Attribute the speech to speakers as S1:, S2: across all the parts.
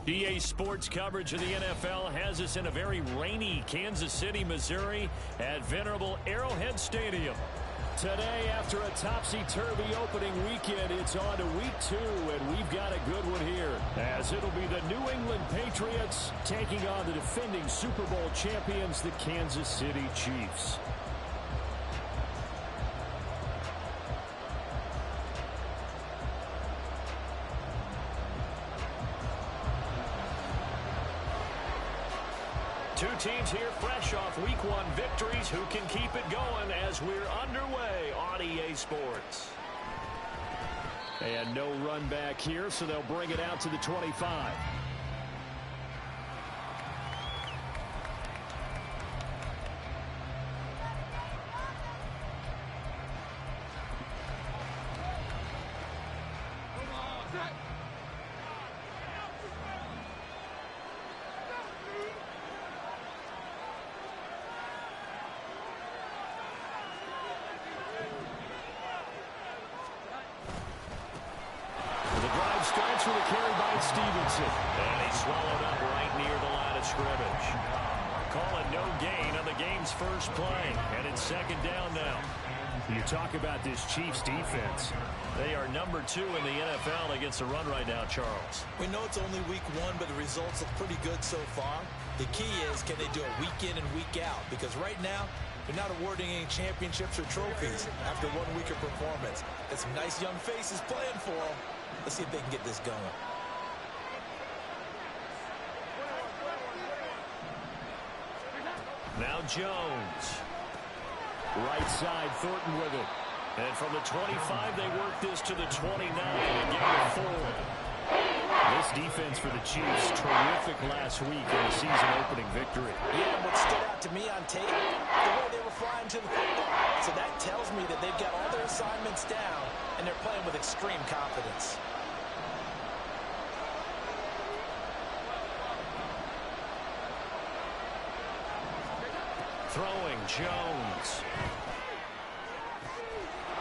S1: EA Sports coverage of the NFL has us in a very rainy Kansas City, Missouri at venerable Arrowhead Stadium. Today, after a topsy-turvy opening weekend, it's on to week 2, and we've got a good one here, as it'll be the New England Patriots taking on the defending Super Bowl champions, the Kansas City Chiefs. Two teams here fresh off Week 1 victories. Who can keep it going as we're underway on EA Sports? And no run back here, so they'll bring it out to the 25. Starts with a carry by Stevenson. And he's swallowed up right near the line of scrimmage. Calling no gain on the game's first play. And it's second down now. You talk about this Chiefs defense. They are number 2 in the NFL against the run right now, Charles.
S2: We know it's only week 1, but the results look pretty good so far. The key is, can they do it week in and week out? Because right now, they're not awarding any championships or trophies after 1 week of performance. Got some nice young faces playing for them. Let's see if they can get this going.
S1: Now Jones. Right side, Thornton with it. And from the 25, they work this to the 29 and get a 4. This defense for the Chiefs, terrific last week in the season-opening victory.
S2: Yeah, what stood out to me on tape, the way they were flying to the football. So that tells me that they've got all their assignments down, and they're playing with extreme confidence.
S1: Throwing Jones.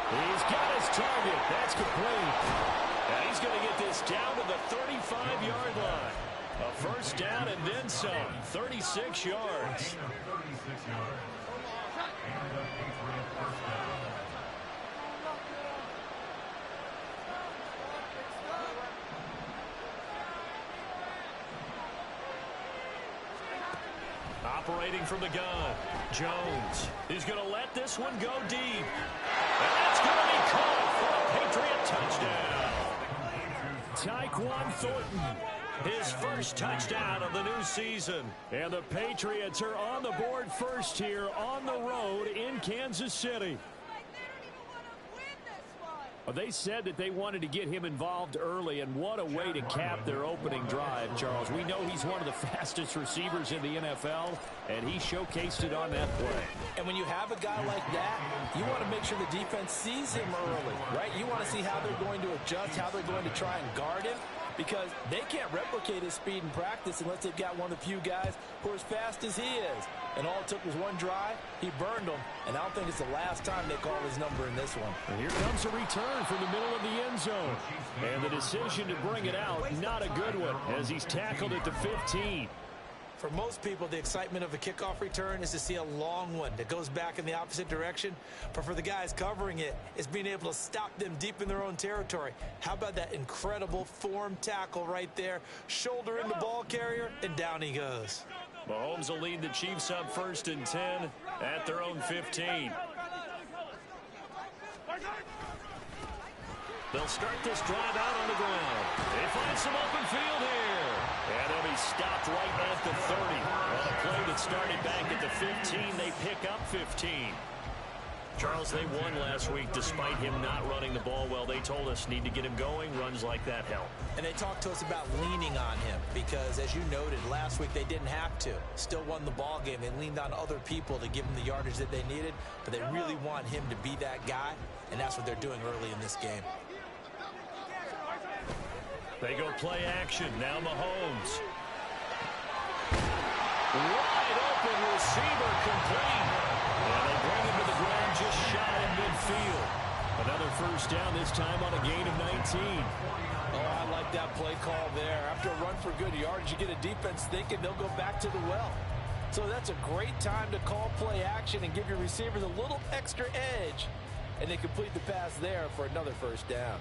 S1: He's got his target. That's complete. And he's going to get this down to the 35-yard line. A first down and then some. 36 yards. Operating from the gun, Jones is going to let this one go deep. And that's going to be caught for a Patriot touchdown. Tyquan Thornton, his first touchdown of the new season. And the Patriots are on the board first here on the road in Kansas City. They said that they wanted to get him involved early, and what a way to cap their opening drive, Charles. We know he's one of the fastest receivers in the NFL, and he showcased it on that play.
S2: And when you have a guy like that, you want to make sure the defense sees him early, right? You want to see how they're going to adjust, how they're going to try and guard him, because they can't replicate his speed in practice unless they've got one of the few guys who are as fast as he is. And all it took was one drive. He burned them, and I don't think it's the last time they call his number in this one.
S1: And here comes a return from the middle of the end zone. And the decision to bring it out, not a good one, as he's tackled at the 15.
S2: For most people, the excitement of a kickoff return is to see a long one that goes back in the opposite direction. But for the guys covering it, it's being able to stop them deep in their own territory. How about that incredible form tackle right there? Shoulder in the ball carrier, and down he goes.
S1: Mahomes will lead the Chiefs up 1st and 10 at their own 15. They'll start this drive out on the ground. They find some open field here. And they'll be stopped right at the 30. On a play that started back at the 15, they pick up 15. Charles, they won last week despite him not running the ball well. They told us need to get him going. Runs like that help.
S2: And they talked to us about leaning on him because, as you noted, last week they didn't have to. Still won the ball game. They leaned on other people to give them the yardage that they needed, but they really want him to be that guy, and that's what they're doing early in this game.
S1: They go play action. Now Mahomes. Wide open receiver complete. And they bring him to the ground just shy of midfield. Another first down, this time on a gain of 19.
S2: Oh, I like that play call there. After a run for good yards, you get a defense thinking they'll go back to the well. So that's a great time to call play action and give your receivers a little extra edge. And they complete the pass there for another first down.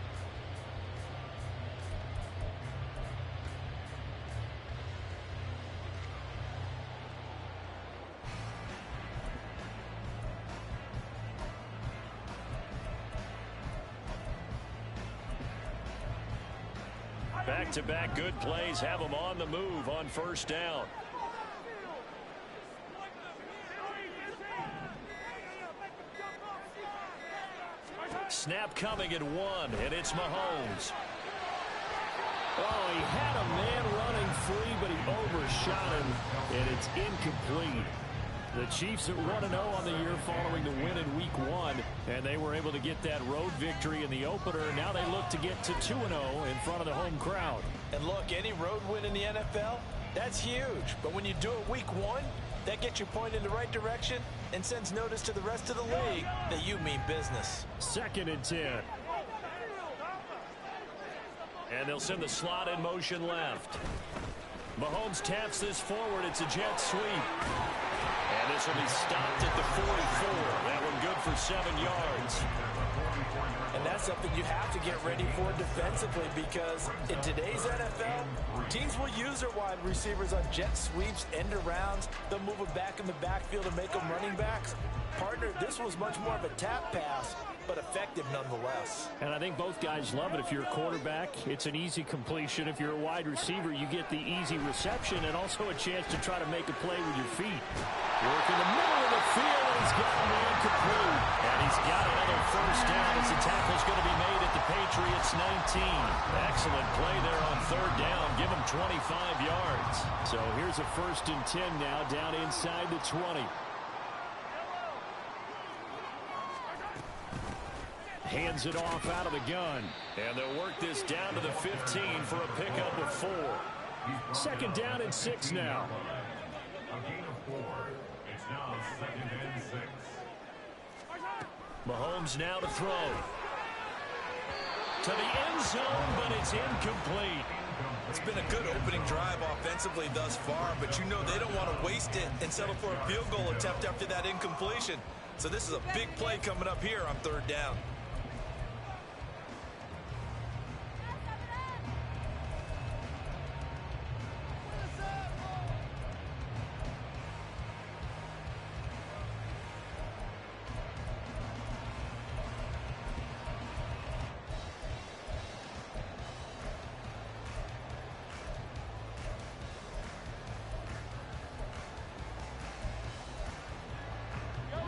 S1: Back-to-back good plays have them on the move on first down. Snap coming at 1, and it's Mahomes. Oh, he had a man running free, but he overshot him, and it's incomplete. The Chiefs at 1-0 on the year following the win in Week 1, and they were able to get that road victory in the opener. Now they look to get to 2-0 in front of the home crowd.
S2: And look, any road win in the NFL, that's huge. But when you do it Week 1, that gets you pointed in the right direction and sends notice to the rest of the league that you mean business.
S1: 2nd and 10. And they'll send the slot in motion left. Mahomes taps this forward. It's a jet sweep. And this will be stopped at the 44. That one good for 7 yards.
S2: And that's something you have to get ready for defensively, because in today's NFL, teams will use their wide receivers on jet sweeps, end arounds. They'll move them back in the backfield and make them running backs. Partner, this was much more of a tap pass, but effective nonetheless.
S1: And I think both guys love it. If you're a quarterback, it's an easy completion. If you're a wide receiver, you get the easy reception and also a chance to try to make a play with your feet. Work in the middle of the field, and he's got a man complete. And he's got another first down as the tackle's going to be made at the Patriots 19. Excellent play there on 3rd down. Give him 25 yards. So here's a 1st and 10 now down inside the 20. Hands it off out of the gun. And they'll work this down to the 15 for a pickup of 4. 2nd down and 6 now.
S3: A gain of 4. It's now 2nd and 6.
S1: Mahomes now to throw. To the end zone, but it's incomplete.
S4: It's been a good opening drive offensively thus far, but you know they don't want to waste it and settle for a field goal attempt after that incompletion. So this is a big play coming up here on 3rd down.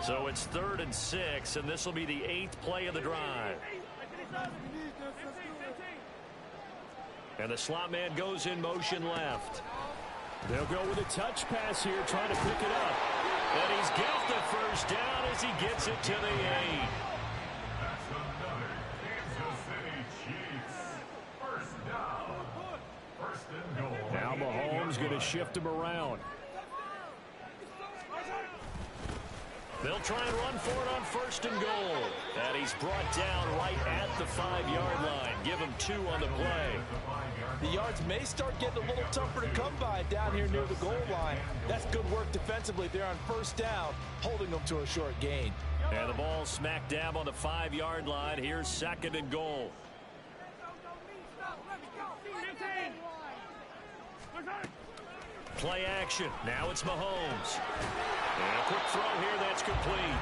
S1: So it's 3rd and 6, and this will be the 8th play of the drive. And the slot man goes in motion left. They'll go with a touch pass here, trying to pick it up. And he's got the first down as he gets it to the 8.
S3: That's another Kansas City Chiefs. First down. 1st and goal.
S1: Now Mahomes going to shift him around. They'll try and run for it on 1st and goal. And he's brought down right at the 5-yard line. Give him 2 on the play.
S2: The yards may start getting a little tougher to come by down here near the goal line. That's good work defensively there on 1st down, holding them to a short gain.
S1: And the ball smack dab on the 5-yard line. Here's 2nd and goal. Play action. Now it's Mahomes. And a quick throw here that's complete.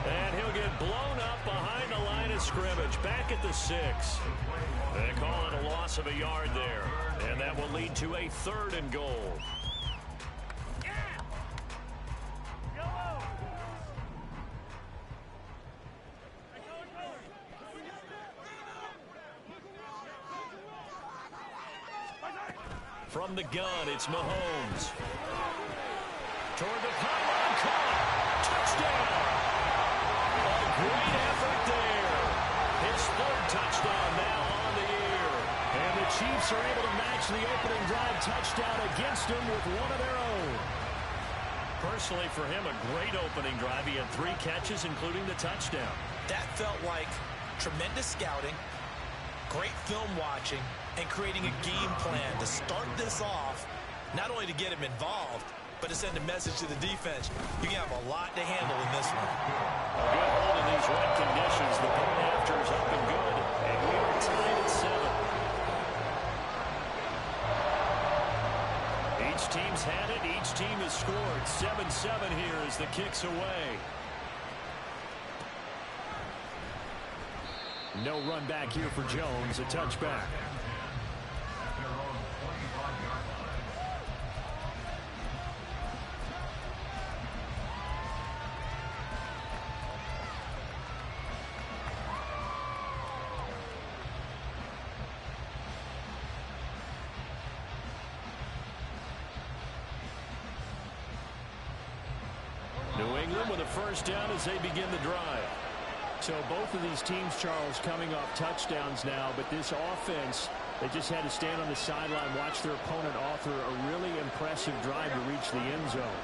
S1: And he'll get blown up behind the line of scrimmage. Back at the 6. They call it a loss of a yard there. And that will lead to a 3rd and goal. From the gun, it's Mahomes. Toward the pylon, caught. Touchdown! A great effort there. His 3rd touchdown now on the year. And the Chiefs are able to match the opening drive touchdown against him with one of their own. Personally, for him, a great opening drive. He had 3 catches, including the touchdown.
S4: That felt like
S2: tremendous scouting, great film watching, and creating a game plan to start this off, not only to get him involved, but to send a message to the defense. You can have a lot to handle in this one.
S1: A good hold in these wet conditions. The point after is up and good, and we are tied at 7. Each team's had it. Each team has scored. 7-7 here as the kick's away. No run back here for Jones. A touchback. New England with a first down as they begin the drive. So both of these teams, Charles, coming off touchdowns now, but this offense, they just had to stand on the sideline, watch their opponent author a really impressive drive to reach the end zone.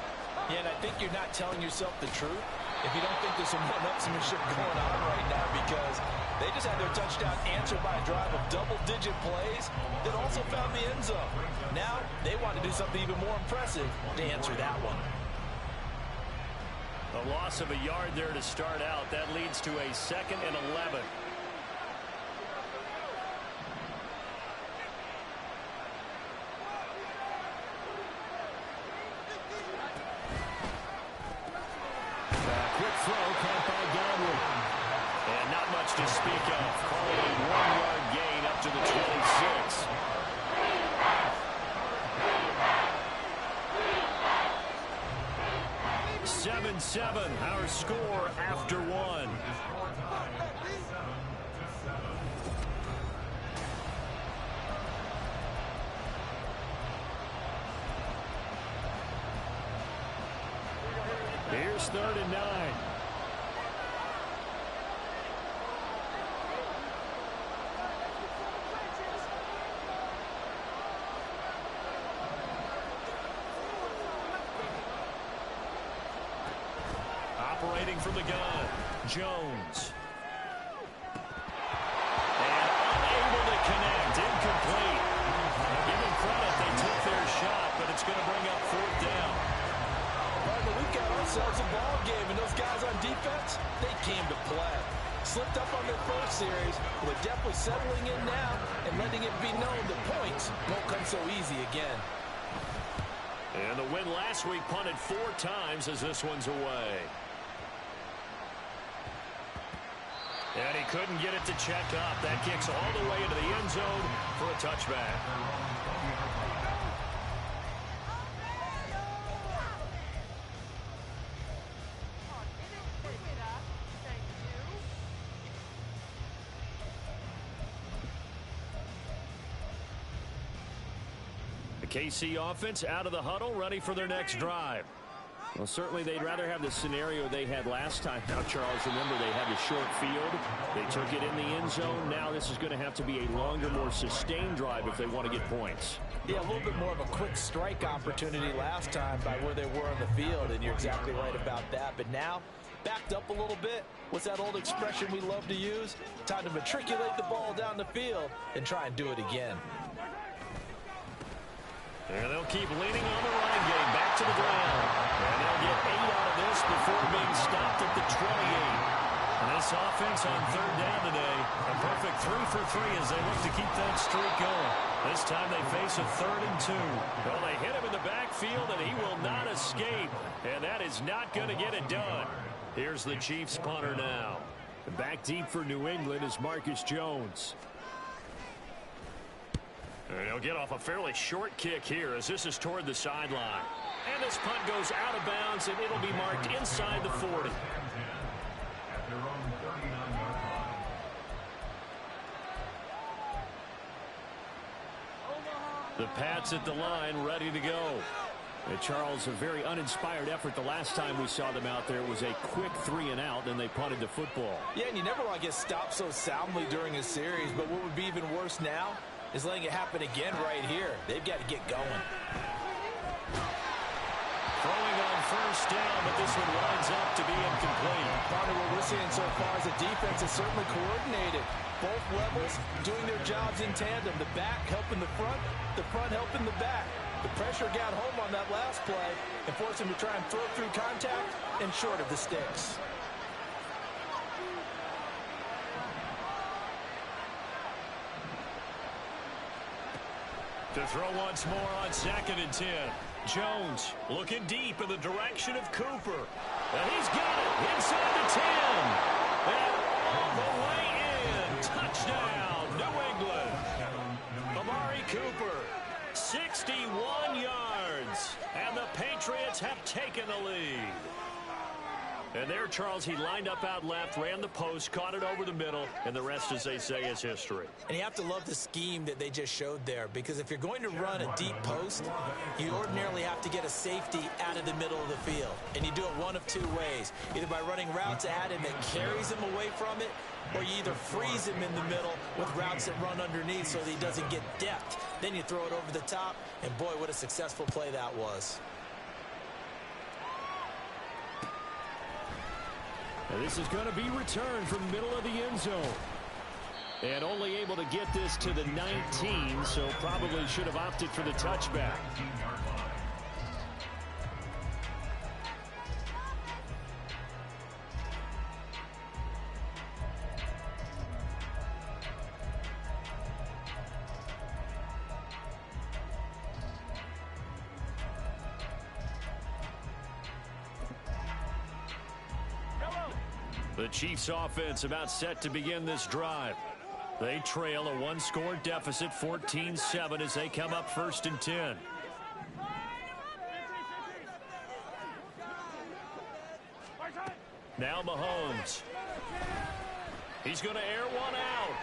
S2: Yeah, and I think you're not telling yourself the truth if you don't think there's some one-upsmanship going on right now, because they just had their touchdown answered by a drive of double-digit plays that also found the end zone. Now they want to do something even more impressive to answer that one.
S1: A loss of a yard there to start out. That leads to a 2nd and 11. Quick throw caught by Godwin. And not much to speak of. Calling a 1-yard gain up to the 26. 7-7, our score after 1. Here's 3rd and 9. Operating from the gun, Jones. And unable to connect, incomplete. Give them credit, they took their shot, but it's going to bring up 4th down.
S2: But we've got ourselves a ball game, and those guys on defense, they came to play. Slipped up on their first series, but they're definitely settling in now and letting it be known the points won't come so easy again.
S1: And the win last week punted 4 times as this one's away. And he couldn't get it to check up. That kicks all the way into the end zone for a touchback. The KC offense out of the huddle, ready for their next drive. Well, certainly they'd rather have the scenario they had last time. Now, Charles, remember they had the short field. They took it in the end zone. Now this is going to have to be a longer, more sustained drive if they want to get points.
S2: Yeah, a little bit more of a quick strike opportunity last time by where they were on the field, and you're exactly right about that. But now, backed up a little bit. What's that old expression we love to use? Time to matriculate the ball down the field and try and do it again.
S1: And they'll keep leaning on the running game back to the ground. And they'll get 8 out of this before being stopped at the 28. And this offense on 3rd down today, a perfect 3 for 3 as they look to keep that streak going. This time they face a 3rd and 2. Well, they hit him in the backfield, and he will not escape. And that is not going to get it done. Here's the Chiefs punter now. Back deep for New England is Marcus Jones. And he'll get off a fairly short kick here as this is toward the sideline. And this punt goes out of bounds, and it'll be marked inside the 40. The Pats at the line, ready to go. And Charles, a very uninspired effort the last time we saw them out there. It was a quick 3 and out, and they punted the football.
S2: Yeah, and you never want to get stopped so soundly during a series, but what would be even worse now is letting it happen again right here. They've got to get going.
S1: Throwing on first down, but this one winds up to be incomplete.
S2: Part of what we're seeing so far is the defense is certainly coordinated. Both levels doing their jobs in tandem. The back helping the front helping the back. The pressure got home on that last play and forced him to try and throw through contact and short of the sticks.
S1: To throw once more on 2nd and 10. Jones looking deep in the direction of Cooper. And he's got it inside the 10. And all the way in. Touchdown, New England. Amari Cooper, 61 yards. And the Patriots have taken the lead. And there, Charles, he lined up out left, ran the post, caught it over the middle, and the rest, as they say, is history.
S2: And you have to love the scheme that they just showed there, because if you're going to run a deep post, you ordinarily have to get a safety out of the middle of the field. And you do it one of two ways, either by running routes at him that carries him away from it, or you either freeze him in the middle with routes that run underneath so that he doesn't get depth. Then you throw it over the top, and boy, what a successful play that was.
S1: And this is going to be returned from the middle of the end zone. And only able to get this to the 19, so probably should have opted for the touchback. The Chiefs offense about set to begin this drive. They trail a one-score deficit, 14-7, as they come up 1st and 10. Now Mahomes. He's going to air one out.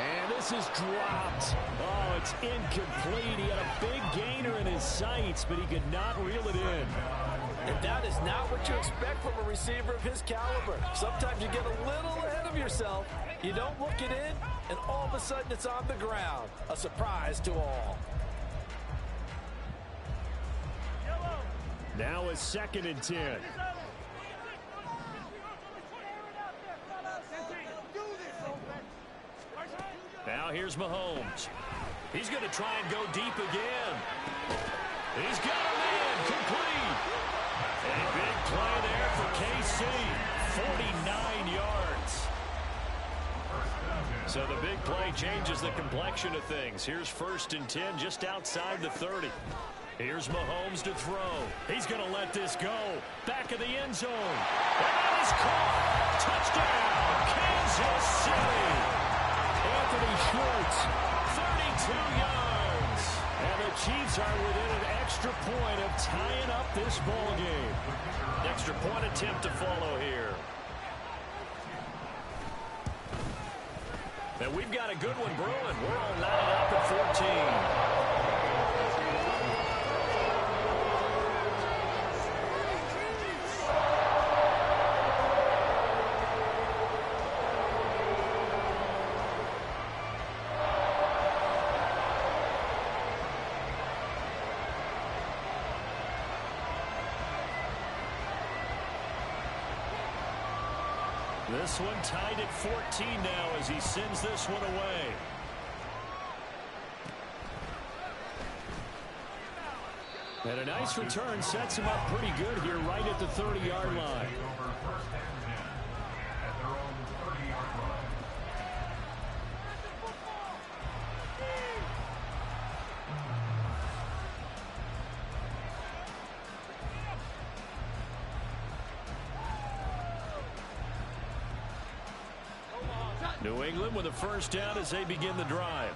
S1: And this is dropped. Oh, it's incomplete. He had a big gainer in his sights, but he could not reel it in.
S2: And that is not what you expect from a receiver of his caliber. Sometimes you get a little ahead of yourself. You don't look it in, and all of a sudden it's on the ground. A surprise to all.
S1: Now a 2nd and 10. Now here's Mahomes. He's going to try and go deep again. He's got a man complete. A big play there for KC. 49 yards. So the big play changes the complexion of things. Here's 1st and 10 just outside the 30. Here's Mahomes to throw. He's going to let this go. Back of the end zone. And that is caught. Touchdown, Kansas City. Anthony Schwartz, 32 yards. And the Chiefs are within an extra point of tying up this ball game. Extra point attempt to follow here. And we've got a good one brewing. We're all knotted up at 14. This one tied at 14 now as he sends this one away. And a nice return sets him up pretty good here right at the 30-yard line. New England with a first down as they begin the drive.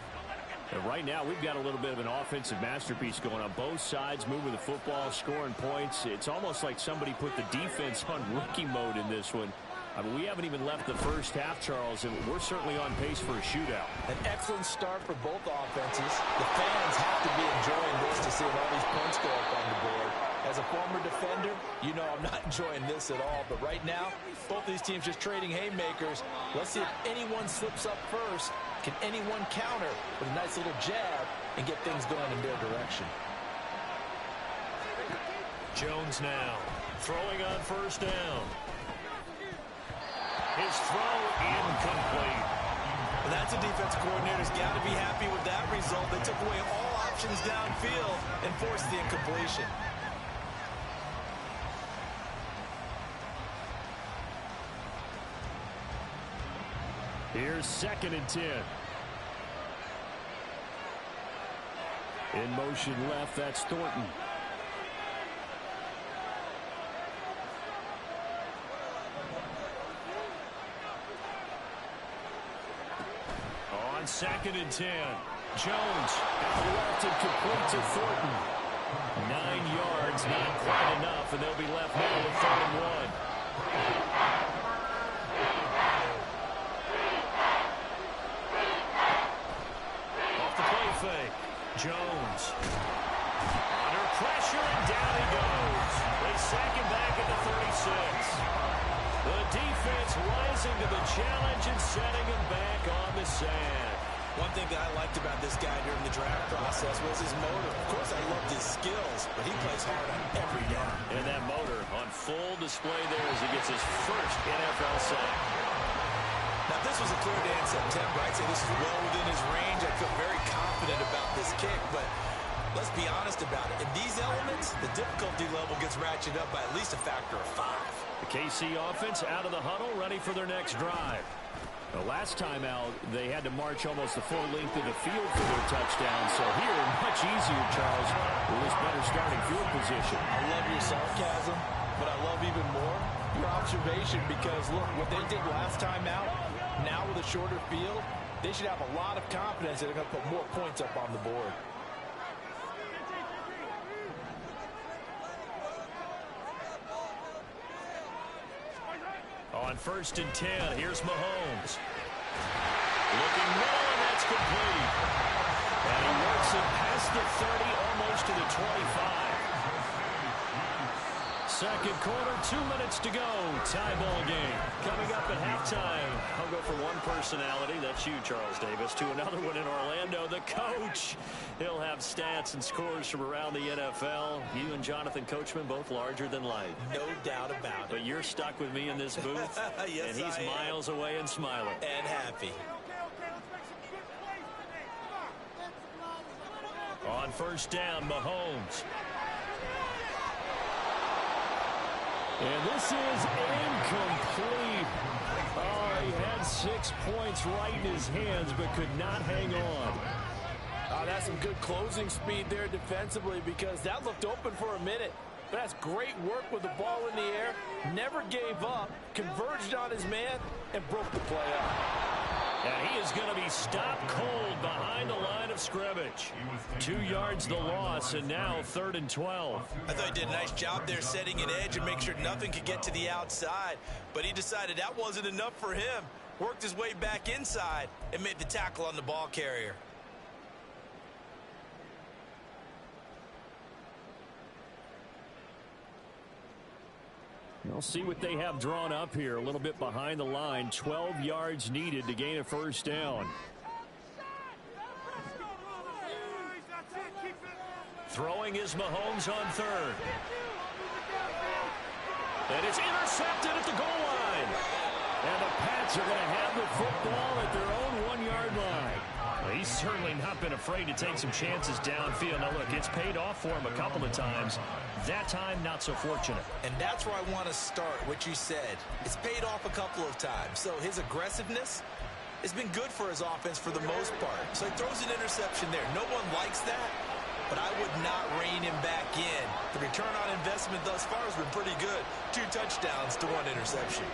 S1: And right now, we've got a little bit of an offensive masterpiece going on. Both sides moving the football, scoring points. It's almost like somebody put the defense on rookie mode in this one. I mean, we haven't even left the first half, Charles, and we're certainly on pace for a shootout.
S2: An excellent start for both offenses. The fans have to be enjoying this to see all these points go up on the board. As a former defender, you know I'm not enjoying this at all. But right now, both these teams just trading haymakers. Let's see if anyone slips up first. Can anyone counter with a nice little jab and get things going in their direction?
S1: Jones now throwing on first down. His throw incomplete.
S4: That's a defense coordinator's got to be happy with that result. They took away all options downfield and forced the incompletion.
S1: Here's 2nd and 10. In motion left, that's Thornton. On 2nd and 10. Jones out left and complete to Thornton. 9 yards, not quite enough, and they'll be left now with 3rd and 1. Off the play fake. Jones. Under pressure, and down he goes. They sack him back at the 36. The defense rising to the challenge and setting him back on the sand.
S4: One thing that I liked about this guy during the draft process was his motor. Of course, I loved his skills, but he plays hard on every down.
S1: And that motor on full display there as he gets his first NFL sack.
S4: Now, if this was a clear day in September, I'd say this is well within his range. I feel very confident about this kick, but let's be honest about it. In these elements, the difficulty level gets ratcheted up by at least a factor of 5.
S1: The KC offense out of the huddle, ready for their next drive. The last time out, they had to march almost the full length of the field for their touchdown. So here, much easier, Charles, with this better starting field position.
S2: I love your sarcasm, but I love even more your observation because, look, what they did last time out, now with a shorter field, they should have a lot of confidence that they're going to put more points up on the board.
S1: On 1st and 10, here's Mahomes. Looking middle, and that's complete. And he works it past the 30, almost to the 25. Second quarter, 2 minutes to go. Tie ball game. Coming up at halftime, I'll go from one personality, that's you, Charles Davis, to another one in Orlando, the coach. He'll have stats and scores from around the NFL. You and Jonathan Coachman, both larger than life.
S4: No doubt about it.
S1: But you're stuck with me in this booth,
S4: yes,
S1: and he's miles away and smiling.
S4: And happy.
S1: On first down, Mahomes. And this is incomplete. Oh, he had 6 points right in his hands, but could not hang on.
S2: That's some good closing speed there defensively because that looked open for a minute. But that's great work with the ball in the air. Never gave up, converged on his man, and broke the play up.
S1: And he is going to be stopped cold behind the line of scrimmage. 2 yards the loss, and now 3rd and 12.
S4: I thought he did a nice job there setting an edge and make sure nothing could get to the outside. But he decided that wasn't enough for him. Worked his way back inside and made the tackle on the ball carrier.
S1: We'll see what they have drawn up here. A little bit behind the line. 12 yards needed to gain a first down. Throwing is Mahomes on 3rd. And it's intercepted at the goal line. And the Pats are going to have the football at their own 1-yard line. Well, he's certainly not been afraid to take some chances downfield. Now, look, it's paid off for him a couple of times. That time, not so fortunate.
S4: And that's where I want to start, what you said. It's paid off a couple of times. So his aggressiveness has been good for his offense for the most part. So he throws an interception there. No one likes that, but I would not rein him back in. The return on investment thus far has been pretty good. 2 touchdowns to 1 interception.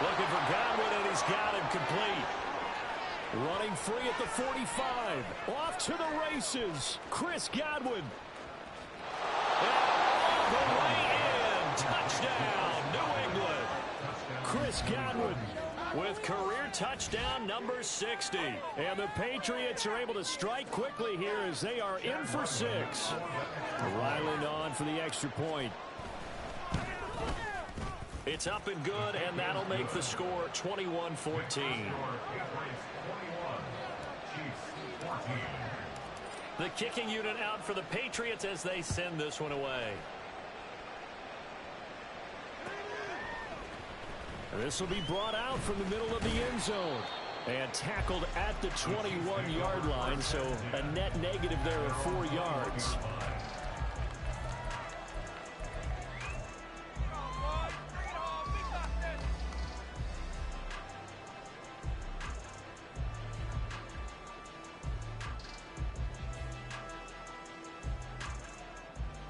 S1: Looking for Godwin, and he's got him complete. Running free at the 45. Off to the races. Chris Godwin. And all the way in. Touchdown, New England. Chris Godwin with career touchdown number 60. And the Patriots are able to strike quickly here as they are in for 6. Ryland on for the extra point. It's up and good, and that'll make the score 21-14. The kicking unit out for the Patriots as they send this one away. This will be brought out from the middle of the end zone and tackled at the 21-yard line, so a net negative there of 4 yards.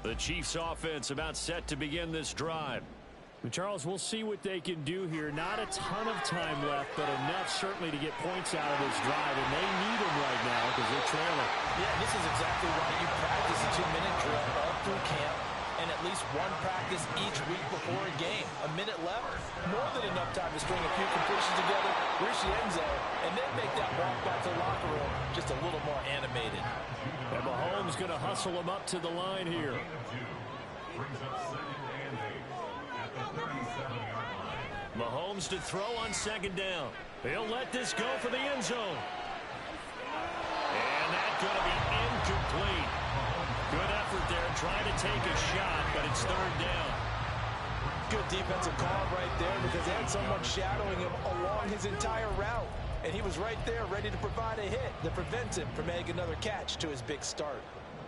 S1: The Chiefs offense about set to begin this drive. Charles, we'll see what they can do here. Not a ton of time left, but enough certainly to get points out of this drive, and they need them right now because they're trailing.
S2: Yeah, this is exactly why you practice a 2-minute drill all through camp and at least one practice each week before a game. A minute left, more than enough time to string a few completions together, reach the end zone, and then make that walk back to the locker room just a little more animated.
S1: And Mahomes going to hustle him up to the line here. Mahomes to throw on second down. He'll let this go for the end zone. And that's going to be incomplete. Good effort there trying to take a shot, but it's third down.
S2: Good defensive call right there because they had someone shadowing him along his entire route. And he was right there ready to provide a hit that prevents him from making another catch to his big start.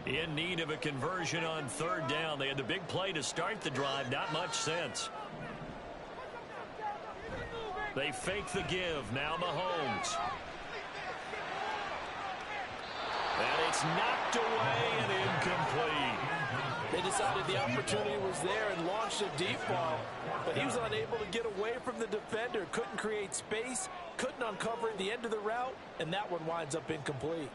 S1: In need of a conversion on third down. They had the big play to start the drive. Not much sense. They fake the give. Now Mahomes. And it's knocked away and incomplete.
S2: They decided the opportunity was there and launched a deep ball, but he was unable to get away from the defender. Couldn't create space, couldn't uncover the end of the route, and that one winds up incomplete.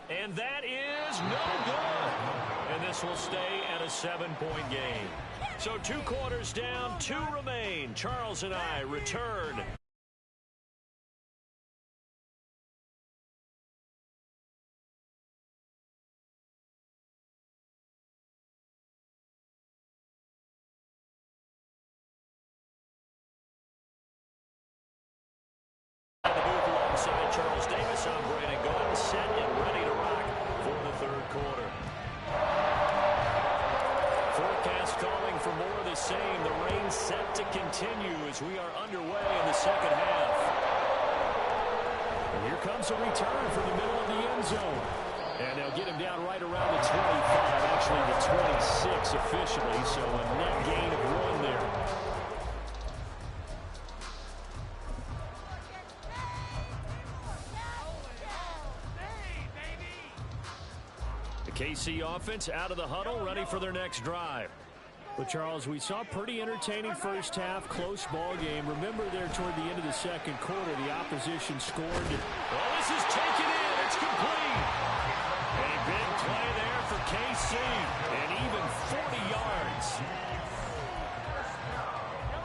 S1: And that is no good. And this will stay at a 7-point game. So 2 quarters down, 2 remain. Charles and I return. The booth alongside Charles Davis. I'm Brandon Gaudin, set and ready to rock for the third quarter. Forecast calling for more of the same. The rain set to continue as we are underway in the second half. And here comes a return from the middle of the end zone. And they'll get him down right around the 25, actually the 26 officially, so a net gain of 1 there. The KC offense out of the huddle, ready for their next drive. But, Charles, we saw a pretty entertaining first half, close ball game. Remember there toward the end of the second quarter, the opposition scored. Well, this is taken in. It's complete. A big play there for KC, and even 40 yards.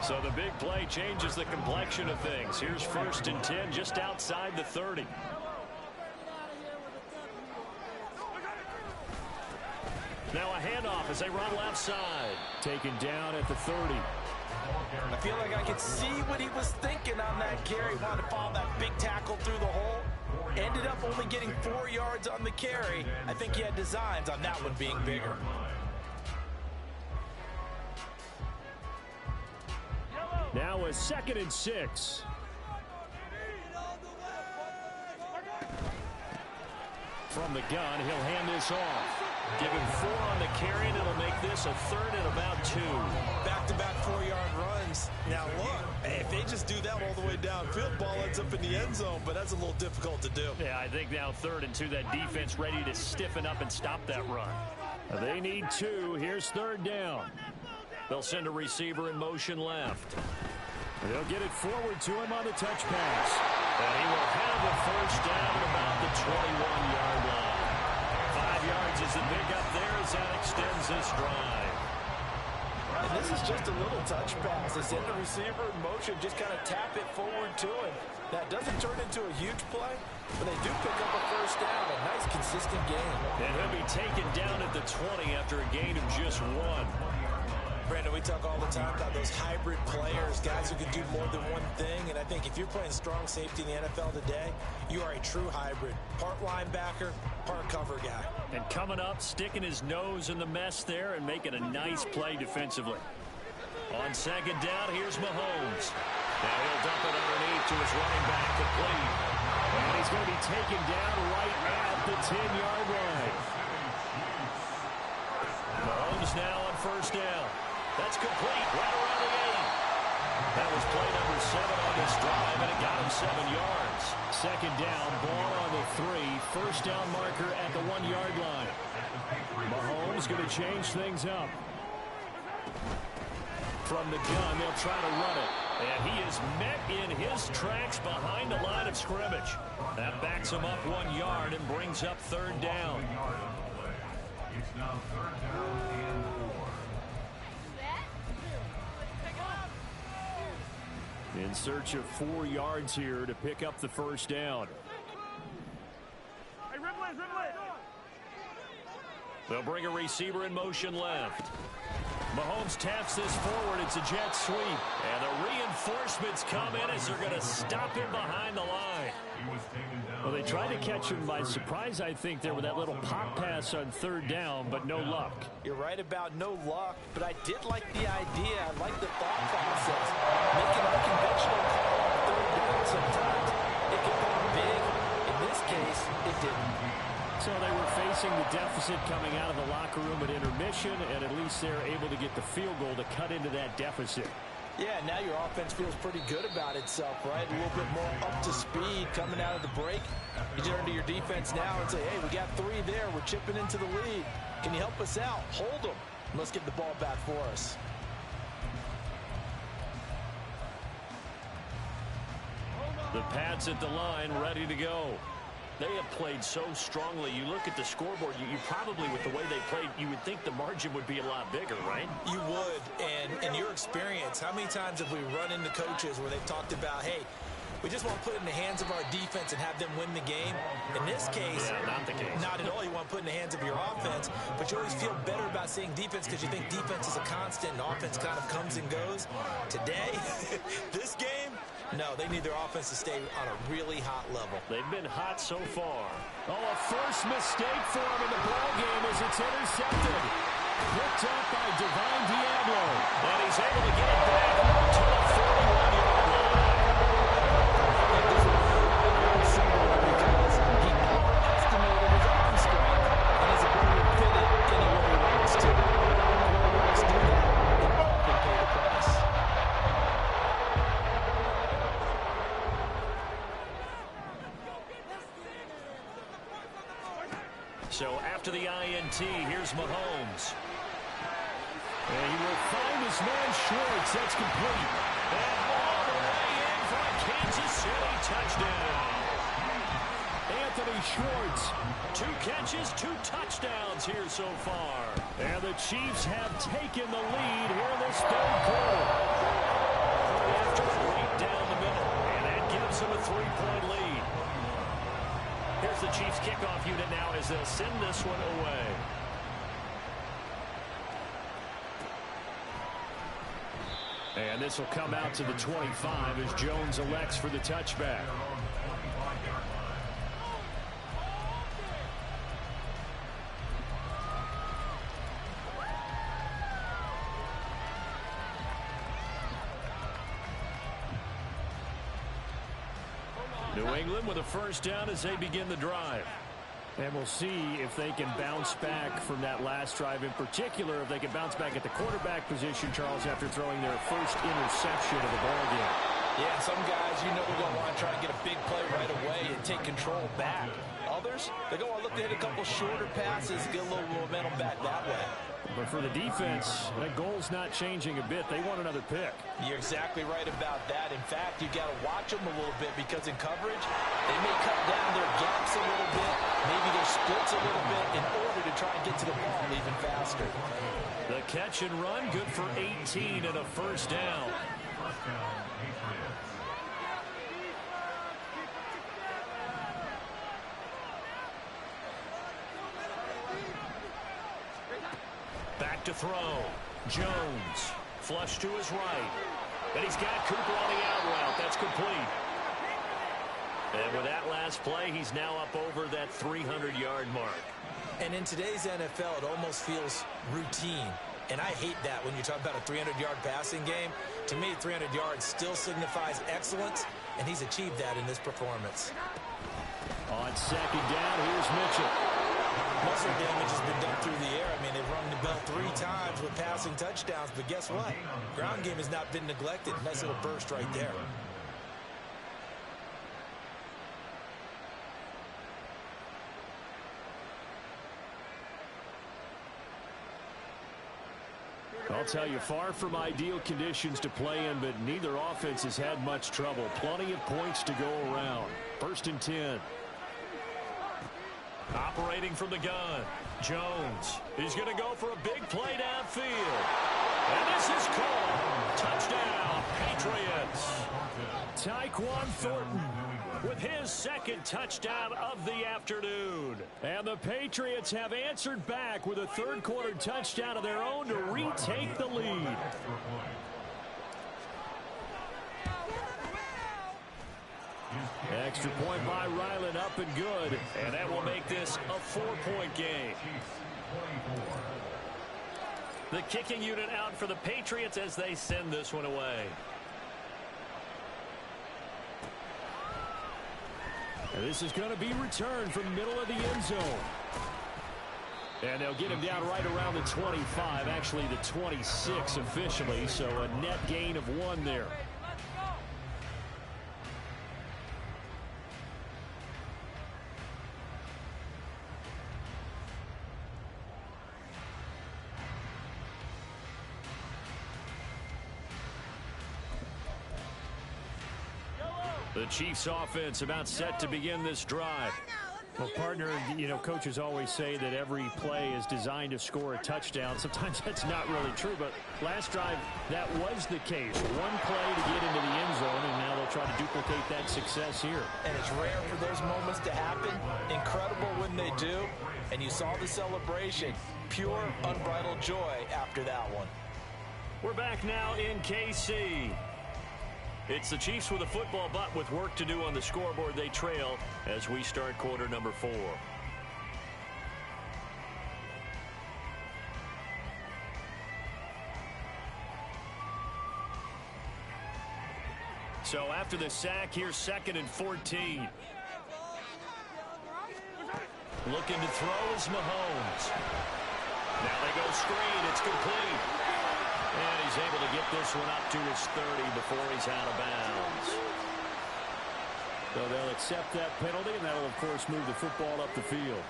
S1: So the big play changes the complexion of things. Here's 1st and 10 just outside the 30. Now a handoff as they run left side. Taken down at the 30.
S2: I feel like I could see what he was thinking on that carry. Wanted to follow that big tackle through the hole. Ended up only getting 4 yards on the carry. I think he had designs on that one being bigger.
S1: Now a 2nd and 6. From the gun, he'll hand this off. Give him 4 on the carry, and it'll make this a 3rd and about 2.
S2: Back-to-back 4-yard runs. Now, look, if they just do that all the way downfield, ball ends up in the end zone, but that's a little difficult to do.
S1: Yeah, I think now 3rd and 2, that defense ready to stiffen up and stop that run. They need 2. Here's 3rd down. They'll send a receiver in motion left. They'll get it forward to him on the touch pass. And he will have the 1st down about the 21-yard line. 5 yards is the pickup there as that extends this drive.
S2: And this is just a little touch pass. They send the receiver in motion, just kind of tap it forward to him. That doesn't turn into a huge play, but they do pick up a 1st down. A nice, consistent game.
S1: And he'll be taken down at the 20 after a gain of just 1.
S2: Brandon, we talk all the time about those hybrid players, guys who can do more than one thing. And I think if you're playing strong safety in the NFL today, you are a true hybrid. Part linebacker, part cover guy.
S1: And coming up, sticking his nose in the mess there and making a nice play defensively. On second down, here's Mahomes. Now he'll dump it underneath to his running back, complete. And he's going to be taken down right at the 10-yard line. Mahomes now on first down. That's complete right around the 8. That was play number 7 on this drive, and it got him 7 yards. Second down, ball on the 3. First down marker at the 1-yard line. Mahomes going to change things up. From the gun, they'll try to run it. And he is met in his tracks behind the line of scrimmage. That backs him up 1 yard and brings up third down.
S3: It's now third down and 4.
S1: In search of 4 yards here to pick up the first down. They'll bring a receiver in motion left. Mahomes taps this forward. It's a jet sweep. And the reinforcements come in as they're going to stop him behind the line. Well, they tried to catch him by surprise, I think, there with that little pop pass on third down, but no luck.
S2: You're right about no luck, but I did like the idea. I like the thought process. Making unconventional call on third down sometimes. It can come big. In this case, it didn't.
S1: So they were facing the deficit coming out of the locker room at intermission, and at least they're able to get the field goal to cut into that deficit.
S2: Yeah, now your offense feels pretty good about itself, right? A little bit more up to speed coming out of the break. You turn to your defense now and say, hey, we got 3 there. We're chipping into the lead. Can you help us out? Hold them. Let's get the ball back for us.
S1: The Pats at the line, ready to go. They have played so strongly. You look at the scoreboard, you probably, with the way they played, you would think the margin would be a lot bigger, right?
S2: You would. And in your experience, how many times have we run into coaches where they've talked about, hey, we just want to put it in the hands of our defense and have them win the game? In this case,
S1: not the case.
S2: Not at all. You want to put it in the hands of your offense, but you always feel better about saying defense because you think defense is a constant and offense kind of comes and goes. Today, this game, no, they need their offense to stay on a really hot level.
S1: They've been hot so far. Oh, a first mistake for him in the ball game as it's intercepted. Picked up by Divine Diablo. And he's able to get it back to the 41-yard line.
S2: This was very similar because he overestimated his arm strength and his ability to fit it anywhere he wants to. Quarterbacks do that and often pay the price.
S1: So after the INT, here's Mahomes. And he will find his man Schwartz. That's complete. And all the way in for a Kansas City touchdown. Anthony Schwartz, 2 catches, 2 touchdowns here so far. And the Chiefs have taken the lead here in this third quarter. After right down the middle. And that gives them a 3-point lead. Here's the Chiefs kickoff unit now as they'll send this one away. And this will come out to the 25 as Jones elects for the touchback. New England with a first down as they begin the drive. And we'll see if they can bounce back from that last drive. In particular, if they can bounce back at the quarterback position, Charles, after throwing their first interception of the ball game.
S2: Yeah, some guys, you know, we're going to want to try and get a big play right away and take control back. Others, they're going to look to hit a couple shorter passes, get a little momentum back that way.
S1: But for the defense, that goal's not changing a bit. They want another pick.
S2: You're exactly right about that. In fact, you've got to watch them a little bit because in coverage, they may cut down their gaps a little bit, maybe their splits a little bit in order to try and get to the ball even faster.
S1: The catch and run, good for 18 and a first down.
S3: First down, Patriots.
S1: back to throw. Jones, flush to his right. And he's got Cooper on the out route. That's complete. And with that last play, he's now up over that 300-yard mark.
S2: And in today's NFL, it almost feels routine. And I hate that when you're talking about a 300-yard passing game. To me, 300 yards still signifies excellence, and he's achieved that in this performance.
S1: On second down, here's Mitchell.
S2: Muscle damage has been done through the air. I mean, they've rung the bell 3 times with passing touchdowns, but guess what? Ground game has not been neglected. Nice little burst right there.
S1: I'll tell you, far from ideal conditions to play in, but neither offense has had much trouble. Plenty of points to go around. 1st and 10. Operating from the gun, Jones. He's going to go for a big play downfield. And this is called touchdown, Patriots. Tyquan Thornton with his 2nd touchdown of the afternoon. And the Patriots have answered back with a 3rd quarter touchdown of their own to retake the lead. Extra point by Ryland, up and good. And that will make this a 4-point game. The kicking unit out for the Patriots as they send this one away. And this is going to be returned from the middle of the end zone. And they'll get him down right around the 25, actually the 26 officially, so a net gain of 1 there. The Chiefs offense about set to begin this drive. Well, partner, you know, coaches always say that every play is designed to score a touchdown. Sometimes that's not really true, but last drive, that was the case. 1 play to get into the end zone, and now they'll try to duplicate that success here.
S2: And it's rare for those moments to happen. Incredible when they do. And you saw the celebration. Pure, unbridled joy after that one.
S1: We're back now in KC. It's the Chiefs with a football, but with work to do on the scoreboard, they trail as we start quarter number 4. So after the sack, here's 2nd and 14. Looking to throw is Mahomes. Now they go screen. It's complete. And he's able to get this one up to his 30 before he's out of bounds. So they'll accept that penalty, and that'll, of course, move the football up the field.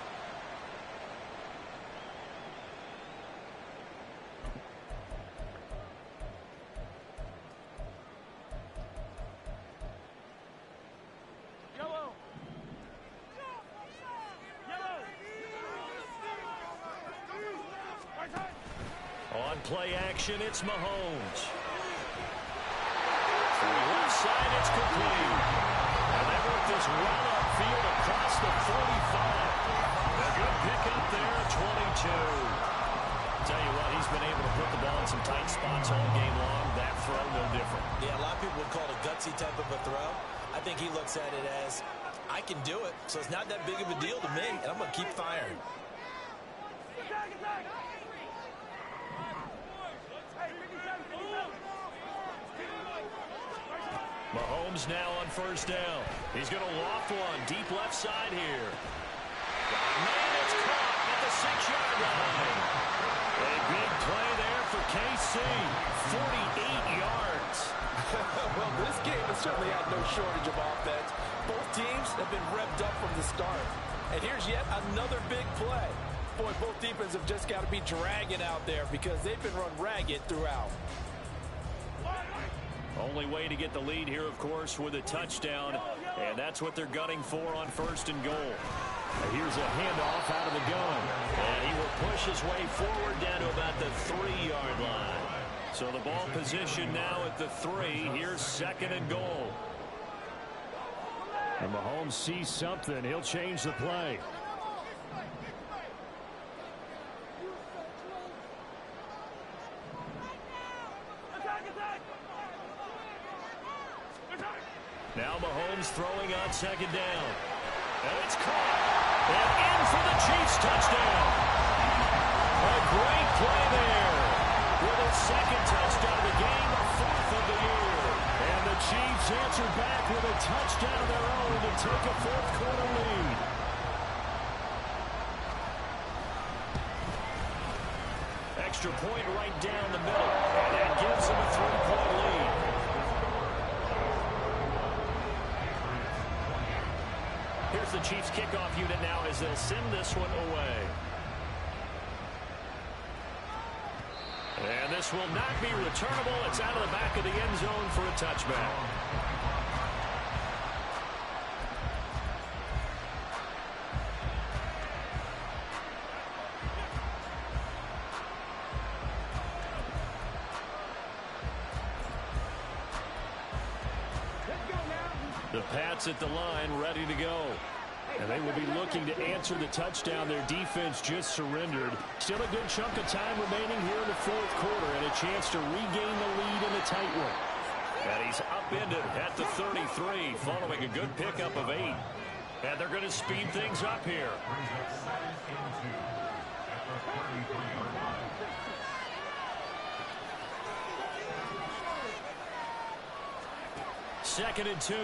S1: On play action, it's Mahomes. To the left side, it's complete. And they work this run upfield across the 45. A good pickup there at 22. Tell you what, he's been able to put the ball in some tight spots all game long. That throw, no different.
S2: Yeah, a lot of people would call it a gutsy type of a throw. I think he looks at it as, I can do it, so it's not that big of a deal to me, and I'm going to keep firing.
S1: Mahomes now on 1st down. He's going to loft one deep left side here. Man, it's caught at the 6-yard line. A big play there for KC. 48 yards.
S2: Well, this game has certainly had no shortage of offense. Both teams have been revved up from the start. And here's yet another big play. Boy, both defenses have just got to be dragging out there because they've been run ragged throughout.
S1: Only way to get the lead here, of course, with a touchdown. And that's what they're gunning for on 1st and goal. Here's a handoff out of the gun. And he will push his way forward down to about the 3-yard line. So the ball position now at the 3. Here's 2nd and goal. And Mahomes sees something. He'll change the play. Now Mahomes throwing on second down. And it's caught. And in for the Chiefs touchdown. A great play there. With his second touchdown of the game, a fourth of the year. And the Chiefs answer back with a touchdown of their own to take a fourth quarter lead. Extra point right down the middle. And that gives them a 3-point lead. Here's the Chiefs kickoff unit now as they'll send this one away. And this will not be returnable. It's out of the back of the end zone for a touchback. The Pats at the line, ready to go. And they will be looking to answer the touchdown their defense just surrendered. Still a good chunk of time remaining here in the fourth quarter and a chance to regain the lead in a tight one. And he's upended at the 33 following a good pickup of 8. And they're going to speed things up here. Second and 2.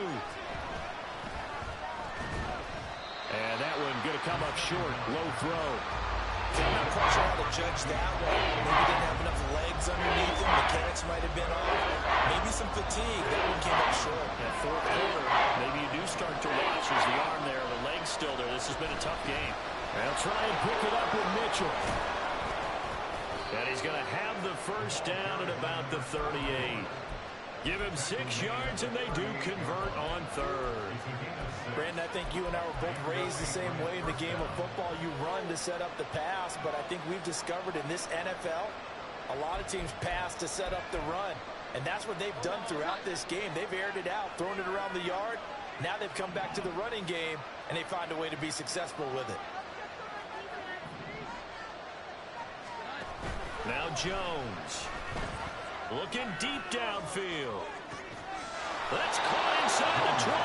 S1: And that one going to come up short. Low throw.
S2: I'm not quite sure how to judge that one. Maybe didn't have enough legs underneath him. Mechanics might have been off. Maybe some fatigue. That one came up short.
S1: That fourth quarter, maybe you do start to watch. There's the arm there, the leg's still there. This has been a tough game. They'll try and pick it up with Mitchell. And he's going to have the first down at about the 38. Give him 6 yards, and they do convert on third.
S2: Brandon, I think you and I were both raised the same way in the game of football. You run to set up the pass, but I think we've discovered in this NFL, a lot of teams pass to set up the run. And that's what they've done throughout this game. They've aired it out, thrown it around the yard. Now they've come back to the running game, and they find a way to be successful with it.
S1: Now Jones. Looking deep downfield. That's caught inside the 20.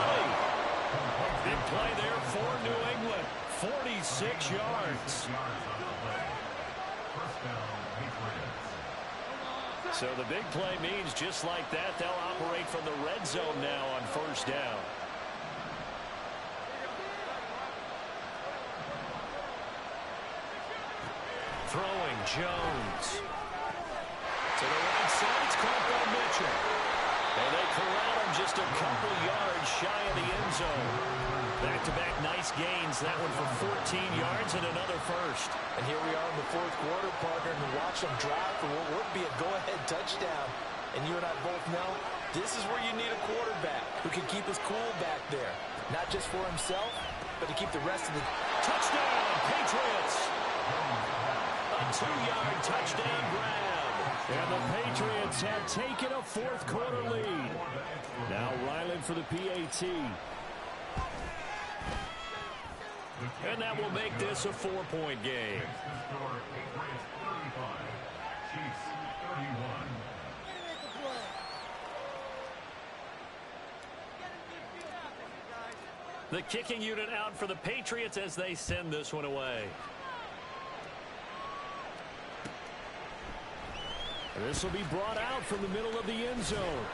S1: Big play there for New England. 46 yards. So the big play means just like that, they'll operate from the red zone now on first down. Throwing Jones. To the right side, it's caught by Mitchell. And they corral him just a couple yards shy of the end zone. Back-to-back nice gains. That one for 14 yards and another first.
S2: And here we are in the fourth quarter, partner, and watch them drive for what would be a go-ahead touchdown. And you and I both know this is where you need a quarterback who can keep his cool back there. Not just for himself, but to keep the rest of the...
S1: Touchdown, Patriots! A 2-yard touchdown grab. And the Patriots have taken a fourth quarter lead. Now Ryland for the PAT. And that will make this a 4-point game. The kicking unit out for the Patriots as they send this one away. This will be brought out from the middle of the end zone.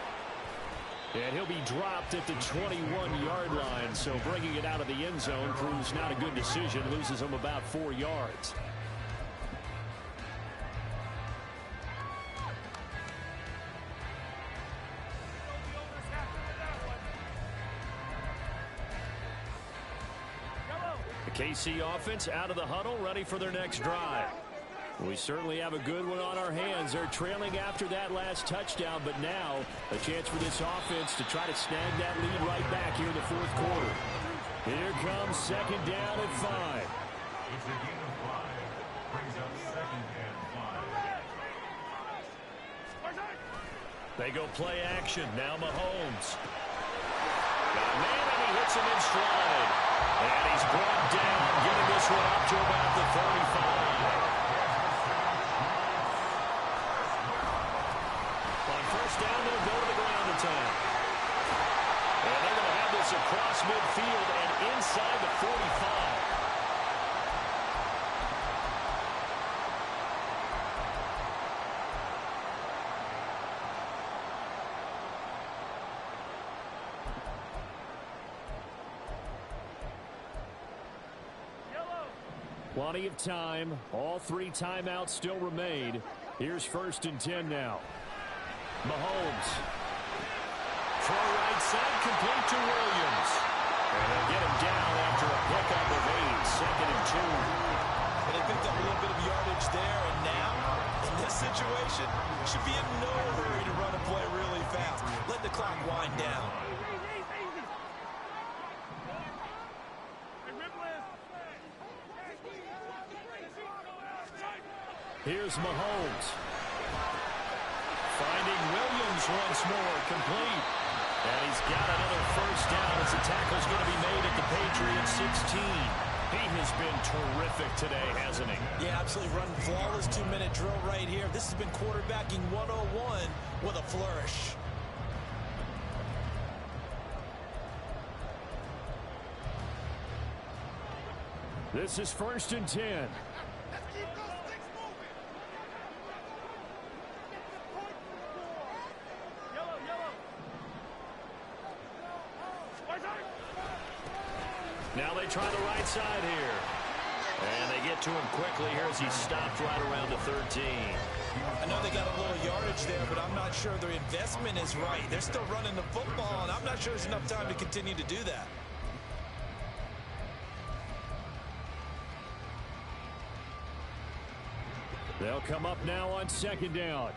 S1: And he'll be dropped at the 21-yard line. So bringing it out of the end zone proves not a good decision. Loses him about 4 yards. The KC offense out of the huddle, ready for their next drive. We certainly have a good one on our hands. They're trailing after that last touchdown, but now a chance for this offense to try to snag that lead right back here in the fourth quarter. Here comes second down at 5.
S3: It's a gain of 5. Brings up second and 5.
S1: They go play action. Now Mahomes. Got a man, and he hits him in stride. And he's brought down, getting this one up to about the 35. On first down, they'll go to the ground attack. And they're going to Plenty of time. All 3 timeouts still remain. Here's 1st and 10 now. Mahomes. Throw right side, complete to Williams. And they'll get him down after a pickup of 8, 2nd and 2.
S4: And they picked up a little bit of yardage there, and now, in this situation, should be in no hurry to run a play really fast. Let the clock wind down.
S1: Here's Mahomes. Finding Williams once more, complete. And he's got another 1st down as the tackle's going to be made at the Patriots 16. He has been terrific today, hasn't he?
S4: Yeah, absolutely running flawless 2-minute drill right here. This has been quarterbacking 101 with a flourish.
S1: This is 1st and 10. Now they try the right side here. And they get to him quickly here as he stopped right around the 13.
S4: I know they got a little yardage there, but I'm not sure their investment is right. They're still running the football, and I'm not sure there's enough time to continue to do that.
S1: They'll come up now on 2nd down.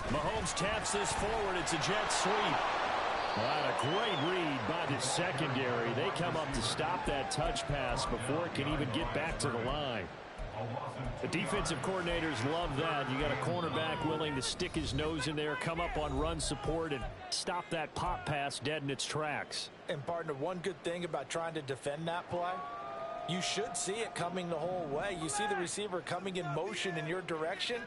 S1: Mahomes taps this forward. It's a jet sweep. What a great read by the secondary. They come up to stop that touch pass before it can even get back to the line. The defensive coordinators love that. You got a cornerback willing to stick his nose in there, come up on run support, and stop that pop pass dead in its tracks.
S2: And, partner, one good thing about trying to defend that play, you should see it coming the whole way. You see the receiver coming in motion in your direction.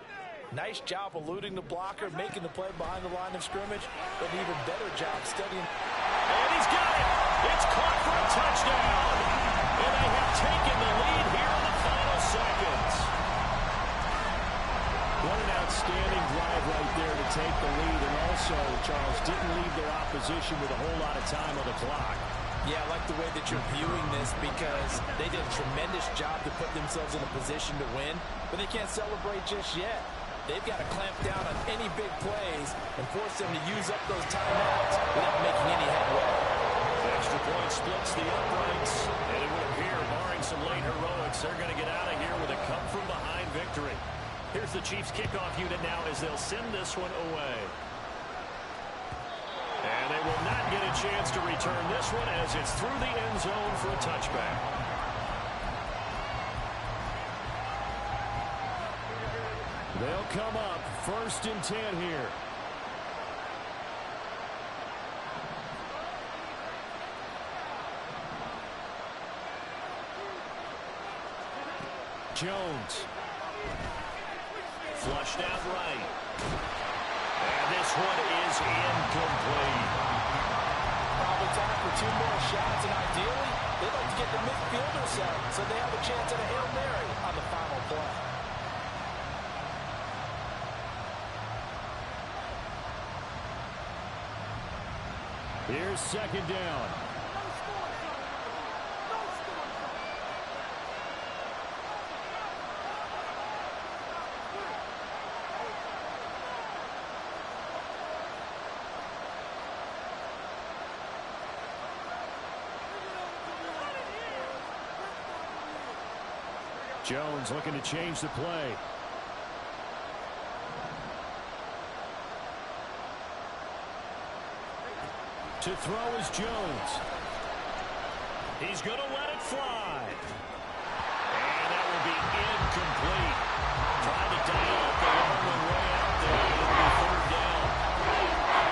S2: Nice job eluding the blocker, making the play behind the line of scrimmage, but an even better job studying.
S1: And he's got it. It's caught for a touchdown. And they have taken the lead here in the final seconds. What an outstanding drive right there to take the lead. And also, Charles, didn't leave their opposition with a whole lot of time on the clock.
S2: Yeah, I like the way that you're viewing this because they did a tremendous job to put themselves in a position to win, but they can't celebrate just yet. They've got to clamp down on any big plays and force them to use up those timeouts without making any headway.
S1: The extra point splits the uprights, and it would appear, barring some late heroics, they're going to get out of here with a come-from-behind victory. Here's the Chiefs kickoff unit now as they'll send this one away. And they will not get a chance to return this one as it's through the end zone for a touchback. They'll come up 1st and 10 here. Jones. Flushed out right. And this one is incomplete.
S2: Probably time for 2 more shots, and ideally, they'd like to get the midfielder set so they have a chance at a Hail Mary on the final play.
S1: Here's 2nd down. Jones looking to change the play. To throw is Jones. He's going to let it fly. And that will be incomplete. Trying to dial up the long one way out there. It'll be 3rd down.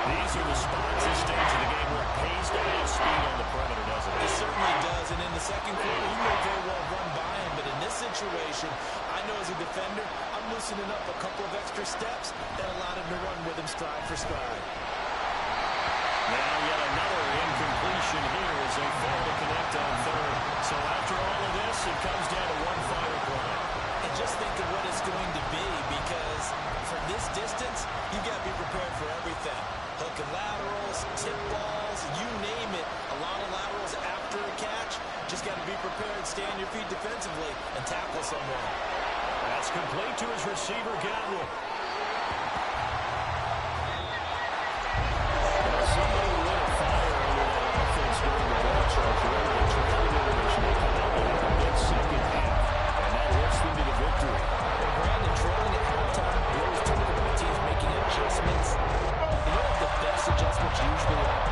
S1: These are the spots this stage of the game where it pays to have speed on the perimeter, doesn't it?
S4: It certainly does, and in the second quarter, he may very well run by him, but in this situation, I know as a defender, I'm loosening up a couple of extra steps that allowed him to run with him stride for stride.
S1: Now yet another incompletion here as they fail to connect on 3rd. So after all of this, it comes down to one final play.
S4: And just think of what it's going to be, because from this distance, you've got to be prepared for everything. Hook and laterals, tip balls, you name it. A lot of
S2: stay on your feet defensively and tackle someone.
S1: That's complete to his receiver, Godwin. Somebody lit a fire under that offense during the ball charge. They trailed it, which they come out with a big second half, and that lifts them to the victory.
S2: And Brandon, trailing at halftime, we always talk about teams making adjustments. You know what the best adjustments usually are?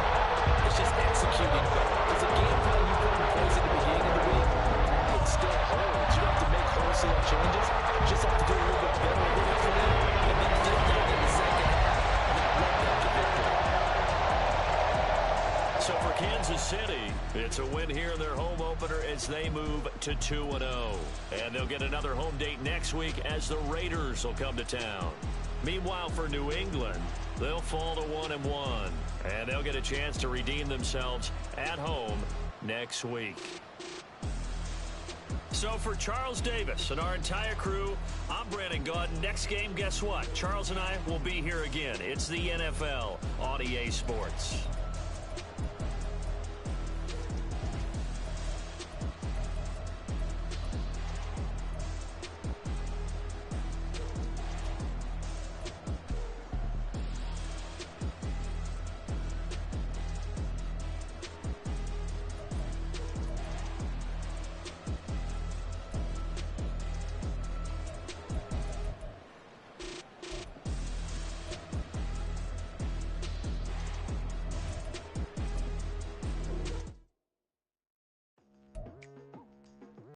S2: It's just executing them. It's a game plan you put in place at the beginning of the week. It still holds. You don't have to make wholesale changes. You just have to do a little bit better, a little cleaner, and then get that in the second half. And that led them to victory.
S1: So for Kansas City, it's a win here in their home opener as they move to 2-0. And they'll get another home date next week as the Raiders will come to town. Meanwhile, for New England, they'll fall to 1-1. And they'll get a chance to redeem themselves at home next week. So for Charles Davis and our entire crew, I'm Brandon Gaudin. Next game, guess what? Charles and I will be here again. It's the NFL on EA Sports.